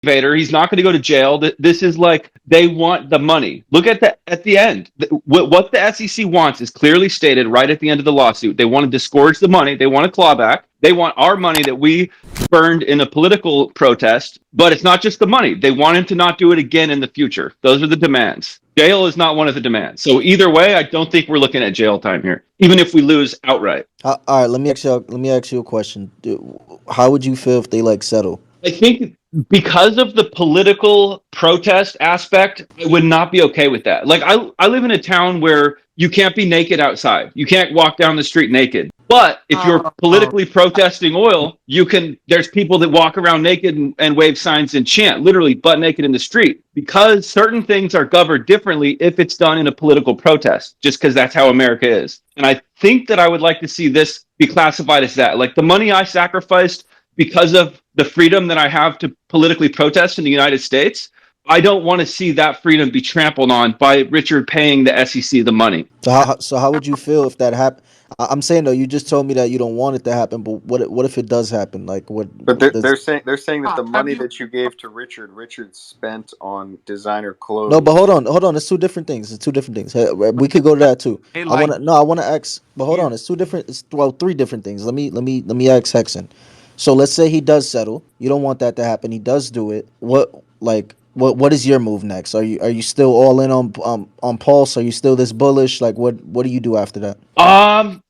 invader. He's not going to go to jail. This is like they want the money. Look at the end. What the SEC wants is clearly stated right at the end of the lawsuit. They want to disgorge the money. They want a clawback. They want our money that we burned in a political protest. But it's not just the money. They want him to not do it again in the future. Those are the demands. Jail is not one of the demands. So either way, I don't think we're looking at jail time here, even if we lose outright. All right, let me ask you a question. How would you feel if they like settle? I think because of the political protest aspect, I would not be okay with that. Like I live in a town where you can't be naked outside. You can't walk down the street naked. But if you're politically protesting oil, you can there's people that walk around naked and wave signs and chant, literally butt naked in the street. Because certain things are governed differently if it's done in a political protest, just because that's how America is. And I think that I would like to see this be classified as that. Like the money I sacrificed because of the freedom that I have to politically protest in the United States, I don't want to see that freedom be trampled on by Richard paying the SEC the money. So how would you feel if that happened? I'm saying though, you just told me that you don't want it to happen, but what if it does happen? Like But what does? they're saying that the money that you gave to Richard spent on designer No, but clothes. hold on. It's two different things. It's two different things. Hey, we could go to that too. Hey, I like wanna no, I wanna ask, but hold you, on. It's two different. It's well, three different things. Let me ask Hexen. So let's say he does settle. You don't want that to happen. He does do it. What is your move next? Are you still all in on Pulse? Are you still this bullish? Like what do you do after that?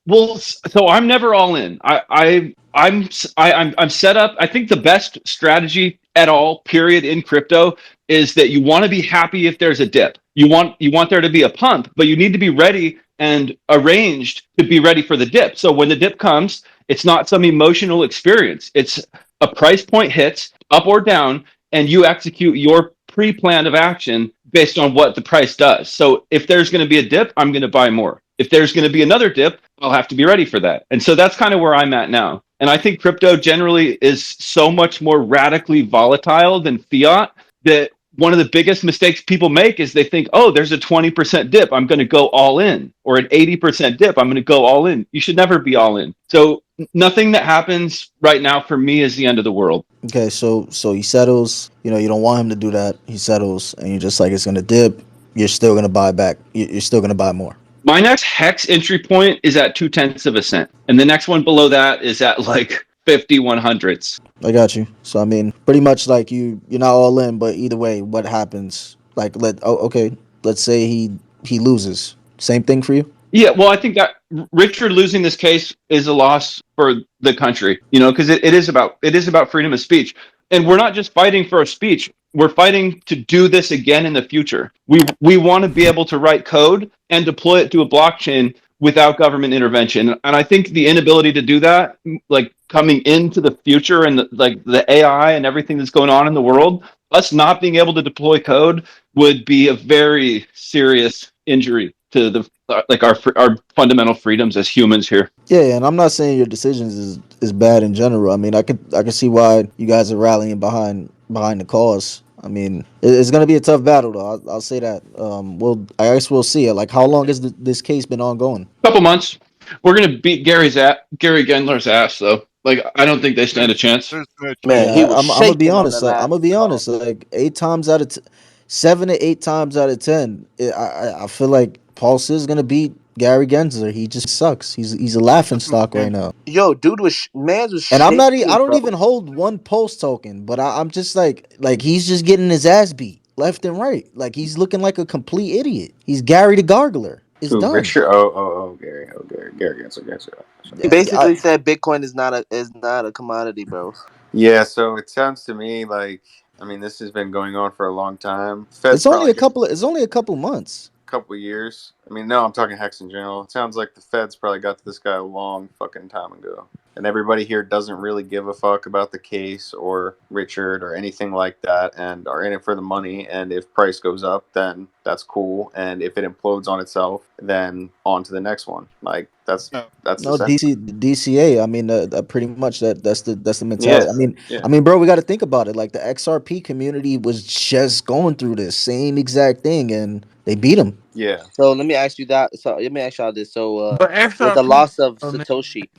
Well, so I'm never all in. I'm set up. I think the best strategy at all, period, in crypto is that you want to be happy if there's a dip. You want there to be a pump, but you need to be ready and arranged to be ready for the dip. So when the dip comes, it's not some emotional experience. It's a price point hits up or down, and you execute your pre-plan of action based on what the price does. So if there's going to be a dip, I'm going to buy more. If there's going to be another dip, I'll have to be ready for that. And so that's kind of where I'm at now. And I think crypto generally is so much more radically volatile than fiat that one of the biggest mistakes people make is they think, oh, there's a 20% dip. I'm going to go all in. Or an 80% dip. I'm going to go all in. You should never be all in. So nothing that happens right now for me is the end of the world. Okay, so he settles. You don't want him to do that. He settles, and you're just like it's gonna dip. You're still gonna buy back. You're still gonna buy more. My next hex entry point is at 2/10 of a cent. And the next one below that is at like 50/100ths. I got you. So I mean, pretty much like you're not all in, but either way, what happens? Like okay, let's say he loses. Same thing for you. Yeah, well, I think that Richard losing this case is a loss for the country, because it is about freedom of speech, and we're not just fighting for a speech. We're fighting to do this again in the future. We want to be able to write code and deploy it to a blockchain without government intervention, and I think the inability to do that, like coming into the future and the AI and everything that's going on in the world, us not being able to deploy code would be a very serious injury to the like our fundamental freedoms as humans here. Yeah, and I'm not saying your decisions is bad in general. I mean, I can see why you guys are rallying behind the cause. I mean, it's gonna be a tough battle though. I'll say that. I guess we'll see it. Like, how long has this case been ongoing? Couple months, we're gonna beat Gary Gendler's ass though. Like I don't think they stand a chance. there's no Man, he Yeah, was I'm gonna be shaking on the honest. Like, I'm last gonna be call. honest. Like 7 to 8 times out of 10, I feel like Pulse is gonna beat Gary Gensler. He just sucks. He's a laughing stock right now. Yo, dude man's was And I shaking, don't bro. even hold one Pulse token, but I'm just like he's just getting his ass beat left and right. Like he's looking like a complete idiot. He's Gary the Gargler. It's Who done. Richard? Oh, Gary Gensler. He basically said Bitcoin is not a commodity, bro. Yeah, so it sounds to me like, I mean, this has been going on for a long time. Fed's It's only probably a couple. It's only a couple months. couple of years. I mean, no, I'm talking Hex in general. It sounds like the Feds probably got to this guy a long fucking time ago. And everybody here doesn't really give a fuck about the case or Richard or anything like that and are in it for the money. And if price goes up, then that's cool. And if it implodes on itself, then on to the next one. Like no. that's the No, sense. DCA. I mean, pretty much that's the Yeah. mentality. I mean, Yeah. bro, we got to think about it. Like the XRP community was just going through this same exact thing, and they beat him. Yeah. So let me ask you that. So let me ask y'all this. So But with the XRP, loss of Satoshi,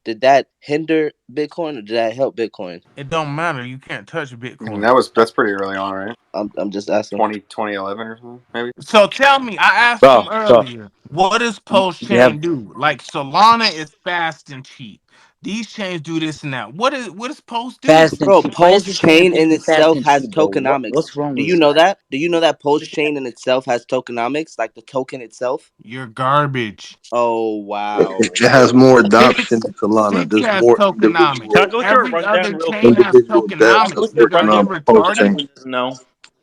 did that hinder Bitcoin or did that help Bitcoin? it don't matter. You can't touch I mean, Bitcoin. that's pretty early on, right? I'm just asking. 2011 or something, maybe. So tell me, I asked Bro, him so earlier, what does you have Pulsechain do? Like Solana is fast and cheap. These chains do this and that. What does Pulse do? fast and Bro, cheap. Why is Pulse this gonna Chain make in you fast itself and has cheap, bro? tokenomics. What's wrong Do with you this know guy? that? Do you know that Pulse Chain in itself has tokenomics, like the token itself? You're garbage. Oh wow. It has more adoption Six than Solana. six There's has more tokenomics. Can I individual go through a Every rundown other real chain quick? has devs I'll go tokenomics. through a Nigga, are you rundown on for retarded? Pulsechain. anyone doesn't know.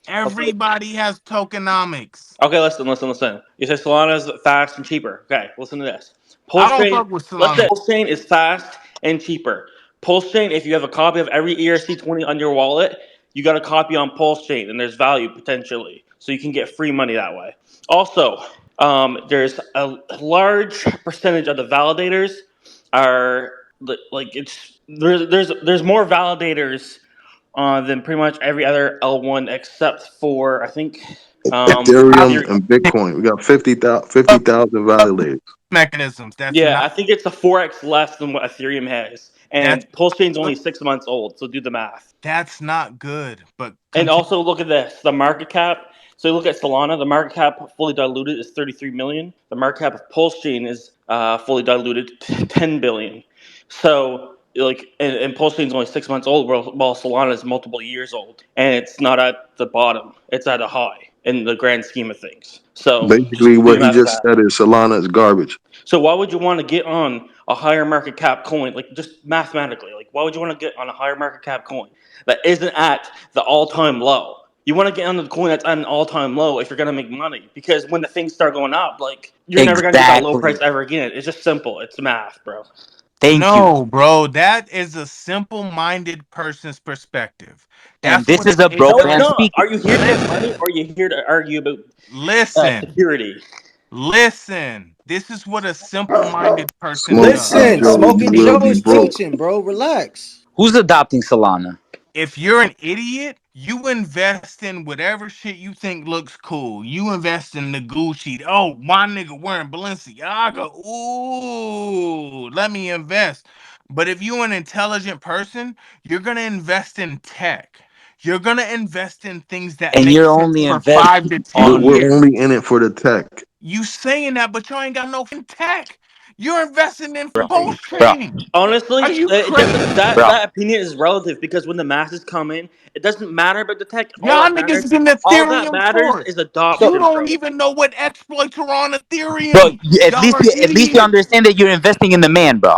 Everybody has tokenomics. Okay, listen. You say Solana is fast and cheaper. Okay, listen to this. I don't Pulsechain, fuck with let's say Solana. Pulsechain is fast and cheaper. Pulsechain, if you have a copy of every ERC20 on your wallet, you got a copy on Pulsechain, and there's value potentially, so you can get free money that way. Also, there's a large percentage of the validators are like there's more validators than pretty much every other L1 except for I think Ethereum Ethereum. and Bitcoin. We got 50,000 validators. Mechanisms. That's Yeah, not I think it's a 4x less than what Ethereum has, that's and Pulsechain's good. only 6 months old. So do the math. That's not good. But And continue. also look at this: the market cap. So you look at Solana. The market cap fully diluted is 33 million. The market cap of Pulsechain is fully diluted 10 billion. So like, and Pulsechain's only 6 months old, while Solana is multiple years old, and it's not at the bottom; it's at a high in the grand scheme of things. So Basically, just do the what he math of just that. said is Solana is garbage. So why would you want to get on a higher market cap coin? Like just mathematically, like why would you want to get on a higher market cap coin that isn't at the all-time low? You want to get on the coin that's at an all-time low if you're gonna make money, because when the things start going up, like you're never gonna get that low price Exactly. ever again. It's just simple. It's math, bro. Thank you. No, bro, that is a simple-minded person's perspective. And That's this what is an a broke ignorant. man speaking. Are you here to get Listen, money, or are you here to argue about listen, security? listen. This is what a simple-minded person Smoking does. Listen, Joe, you Smoking will Joe be is broke. teaching, bro. Relax. Who's adopting Solana? If you're an idiot, you invest in whatever shit you think looks cool. You invest in the Gucci. Oh, my nigga wearing Balenciaga. Ooh, let me invest. But if you're an intelligent person, you're gonna invest in tech. You're gonna invest in things that And make you're sense only for investing 5 to 10 on. We're years. only in it for the tech. You saying that, but you ain't got no tech. You're investing in Bro, Pulse bro, Chain. Are honestly, you that crazy? that opinion is relative because when the masses come in, it doesn't matter about the tech. Y'all niggas is in All that Ethereum matters for it. is So You adoption, don't bro. even know what exploits are on Bro, Ethereum. at Y'all least are at least you idiots. understand that you're investing in the man, bro.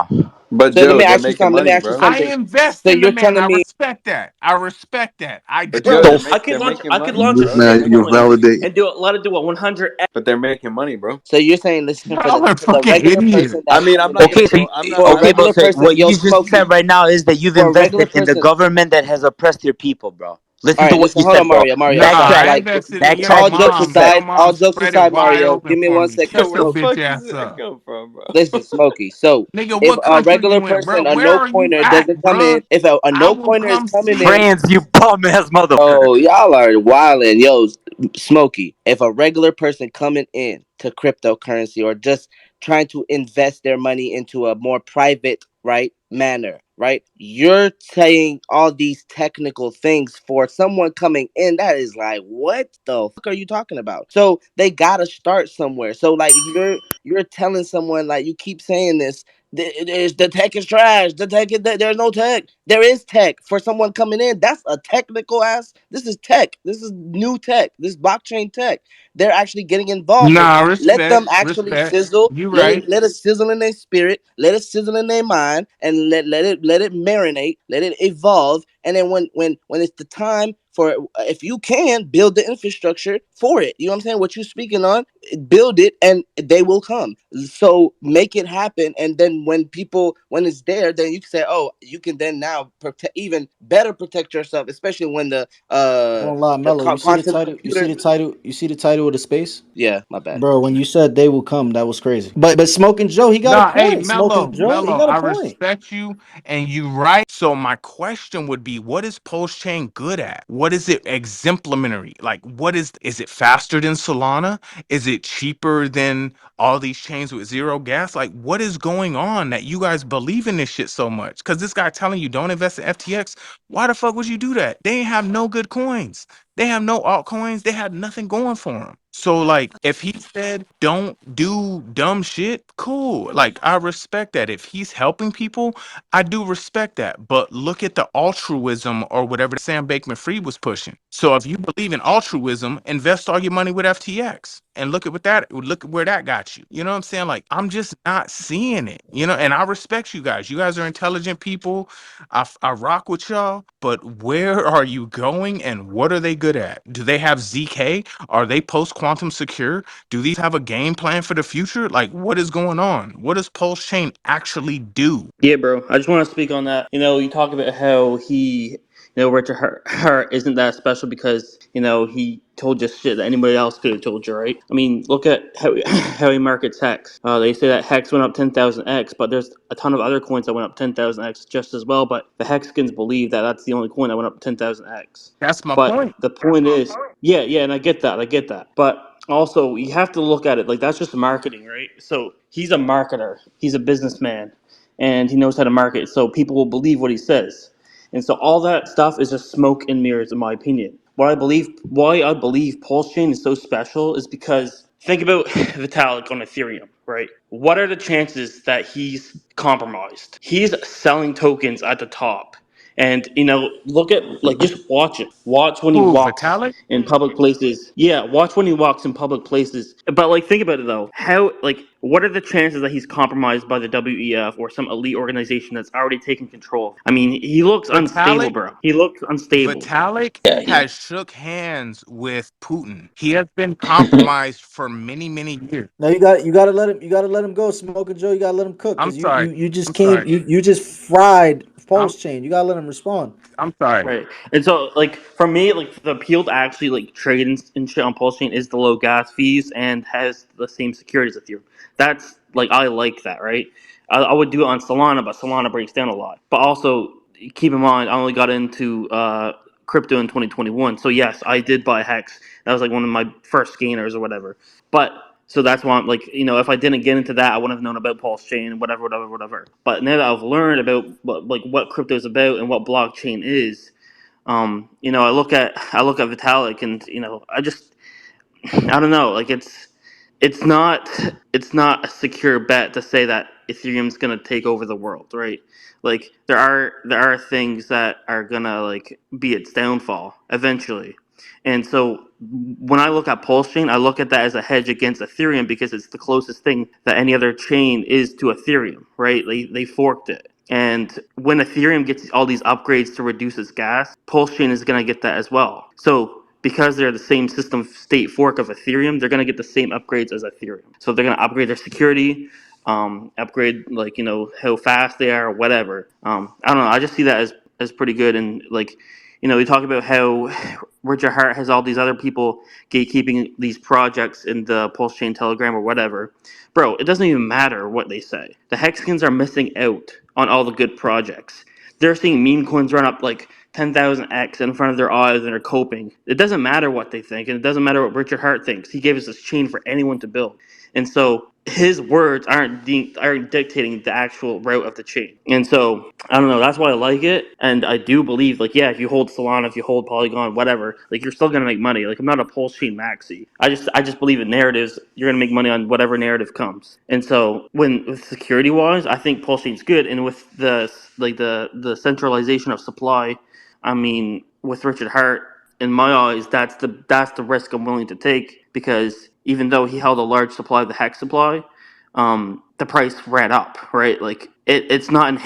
But so let Joe, me they're ask you making something. Let me money, ask you bro. I something. invest So in the you're man. telling I me, respect that. I respect that. I But Joe, bro. do. they're making I could money, launch a bro. They're Man, shit you're making coin money. validating. and let it do a 100x. But they're making money, bro. So you're saying, listen, Y'all are for the fucking regular idiots. person I that's mean, I'm coming not in, gonna Okay, so go. I'm not. for a I'm okay, not. but regular say person, what yo, you just Smokey, said right now is that you've for a regular invested in the person. government that has oppressed your people, bro. All Listen to right, what listen, you hold said, on, bro. Nah, Mario. Backtrack. I Like, invested in your Backtrack all what jokes you mom. said. Your aside, mom spread it wide Mario, open give me for one me. second, Shut Yo, where your the bitch Smokey. fuck is ass that up. come from, bro? Listen, Smokey. So Nigga, if what a country regular you in, person, bro? a Where no are you pointer at, doesn't come bro? in, if a I no will pointer is come coming see in, you. France, you bum ass motherfucker. oh, y'all are wildin'. Yo, Smokey, if a regular person coming in to cryptocurrency or just trying to invest their money into a more private, right, manner, right? You're saying all these technical things for someone coming in that is like, what the fuck are you talking about? So they gotta start somewhere. So like you're telling someone like you keep saying this the tech is trash. The tech is there's no tech. There is tech for someone coming in. That's a technical ass. This is tech. This is new tech. This is blockchain tech. They're actually getting involved in Nah, it. Let them respect, actually respect. sizzle. You Let right. it sizzle in their spirit. Let it sizzle in their mind, and let it marinate. Let it evolve. And then when it's the time for, if you can build the infrastructure for it, you know what I'm saying. What you're speaking on, build it, and they will come. So make it happen, and then when it's there, then you can say, oh, you can then now protect, even better protect yourself, especially when I won't lie, the Mello. You see the quantum title. You see computer. the title. You see the title of the space, Yeah, my bad. bro. When you said they will come, that was crazy. But Smoking Joe, he got a Nah, hey, point. Smoking Mello, Joe, he Mello, got a I point. respect you and you right. So my question would be be, what is Pulsechain good at? What is it exemplary? Like, what is it faster than Solana? Is it cheaper than all these chains with zero gas? Like, what is going on that you guys believe in this shit so much? Because this guy telling you don't invest in FTX, why the fuck would you do that? They ain't have no good coins. They have no altcoins. They had nothing going for them. So, like, if he said don't do dumb shit, cool. Like, I respect that. If he's helping people, I do respect that. But look at the altruism or whatever Sam Bankman-Fried was pushing. So, if you believe in altruism, invest all your money with FTX and look at where that got you. You know what I'm saying? Like, I'm just not seeing it. And I respect you guys. You guys are intelligent people. I rock with y'all. But where are you going and what are they good at? Do they have ZK? Are they post quantum secure? Do these have a game plan for the future? Like, what is going on? What does Pulse Chain actually do? Yeah, bro. I just want to speak on that. You talk about how Richard Hart isn't that special because, he told you shit that anybody else could have told you, right? I mean, look at how he markets Hex. They say that Hex went up 10,000x, but there's a ton of other coins that went up 10,000x just as well. But the Hexkins believe that that's the only coin that went up 10,000x. That's my But point. the point is, yeah, and I get that. But also, you have to look at it like that's just marketing, right? So he's a marketer, he's a businessman, and he knows how to market, so people will believe what he says. And so all that stuff is just smoke and mirrors, in my opinion. Why I believe Pulse Chain is so special is because think about Vitalik on Ethereum, right? What are the chances that he's compromised? He's selling tokens at the top. And look at just watch it. Watch when he Who, walks Vitalik? in public places. Yeah, watch when he walks in public places. But think about it though. What are the chances that he's compromised by the WEF or some elite organization that's already taken control? I mean, he looks unstable, Vitalik? bro. He looks unstable. Vitalik Yeah, has shook hands with Putin. He has been compromised for many, many years. No, you gotta let him go, Smoking Joe. You gotta let him cook I'm because sorry. you just I'm came sorry. you just fried I'm Pulse Chain. You gotta let him respond. I'm sorry. right. And so, for me, the appeal to actually trade and shit on Pulse Chain is the low gas fees and has the same security as Ethereum. That's I like that, right? I would do it on Solana, but Solana breaks down a lot. But also keep in mind, I only got into crypto in 2021. So yes, I did buy Hex. That was one of my first gainers or whatever. But so that's why I'm if I didn't get into that, I wouldn't have known about Pulse Chain and whatever. But now that I've learned about what crypto is about and what blockchain is, I look at Vitalik and I don't know, it's not a secure bet to say that Ethereum's gonna take over the world, right? There are things that are gonna be its downfall eventually. And so when I look at Pulse Chain, I look at that as a hedge against Ethereum because it's the closest thing that any other chain is to Ethereum, right? They forked it. And when Ethereum gets all these upgrades to reduce its gas, Pulse Chain is going to get that as well. So because they're the same system state fork of Ethereum, they're going to get the same upgrades as Ethereum. So they're going to upgrade their security, upgrade how fast they are, or whatever. I don't know. I just see that as pretty good. And we talk about how Richard Hart has all these other people gatekeeping these projects in the Pulse Chain Telegram or whatever. Bro, it doesn't even matter what they say. The Hexkins are missing out on all the good projects. They're seeing meme coins run up 10,000x in front of their eyes and are coping. It doesn't matter what they think, and it doesn't matter what Richard Hart thinks. He gave us this chain for anyone to build. And so his words aren't dictating the actual route of the chain. And so I don't know. That's why I like it, and I do believe if you hold Solana, if you hold Polygon, whatever, you're still gonna make money. I'm not a Pulse Chain maxi. I just believe in narratives. You're gonna make money on whatever narrative comes. And so with security wise, I think Pulse Chain's good, and with the centralization of supply, I mean, with Richard Hart, in my eyes, that's the risk I'm willing to take because even though he held a large supply of the Hex supply, the price ran up, right? It's not in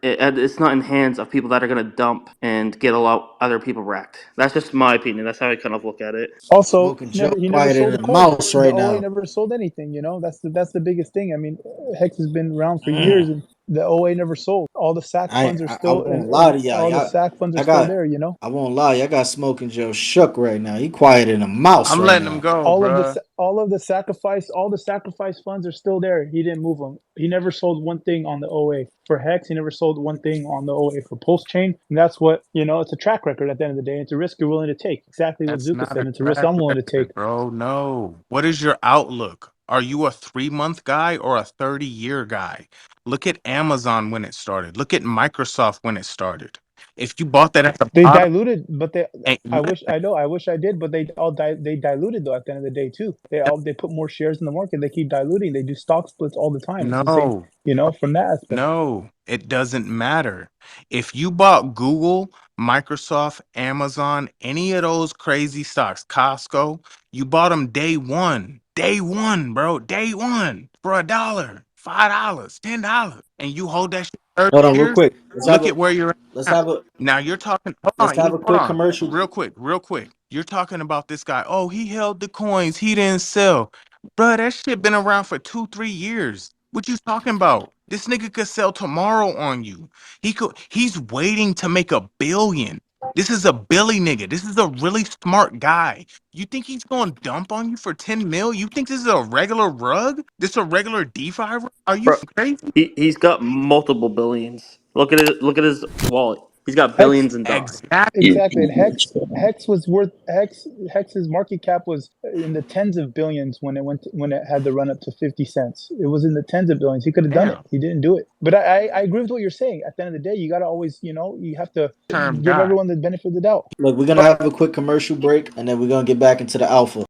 it's not in hands of people that are gonna dump and get a lot other people wrecked. That's just my opinion. That's how I kind of look at it. Also, Smoking he Joe never he never quieter sold a than a coin. mouse The right OA now. never sold anything. That's the biggest thing. I mean, Hex has been around for years, and The OA never sold. All the SAC funds are I still, won't lie to y'all. all the SAC funds are I still got there. You know, I won't lie. I got Smoking Joe shook right now. He quiet in a mouse I'm right letting him now. go, bruh. all of the sacrifice funds are still there. He didn't move them. He never sold one thing on the OA. For Hex, he never sold one thing on the OA. For Pulsechain, and that's what, it's a track record at the end of the day. It's a risk you're willing to take. Exactly what That's Zuka not said. a It's a risk track I'm willing to take. record, bro. No. What is your outlook? Are you a 3-month guy or a 30-year guy? Look at Amazon when it started. Look at Microsoft when it started. If you bought that at the They bottom, diluted, but they. I listen, wish I did, but they diluted though. At the end of the day, too, they put more shares in the market. They keep diluting. They do stock splits all the time. It's the same, no. from that aspect. No, it doesn't matter. If you bought Google, Microsoft, Amazon, any of those crazy stocks, Costco, you bought them day one, bro, day one for $1, $5, $10, and you hold that shit 30 Hold on, real years. quick. Look at where you're at Let's now. have a Now you're talking. let's have a Hold quick on, commercial. real quick. You're talking about this guy. Oh, he held the coins. He didn't sell. Bruh, that shit been around for 2-3 years. What you talking about? This nigga could sell tomorrow on you. He's waiting to make $1 billion. This is a Billy nigga. This is a really smart guy. You think he's gonna dump on you for 10 mil? You think this is a regular rug? This is a regular DeFi rug? Are you Bro, crazy? he's got multiple billions. Look at his wallet. He's got Hex billions in Dodge. Exactly. Exactly, and Hex was worth Hex's market cap was in the tens of billions when it had the run up to 50 cents. It was in the tens of billions. He could have done it. Damn. He didn't do it. But I agree with what you're saying. At the end of the day, you got to always, you have to Term give guy. everyone the benefit of the doubt. Look, we're gonna have a quick commercial break, and then we're gonna get back into the alpha.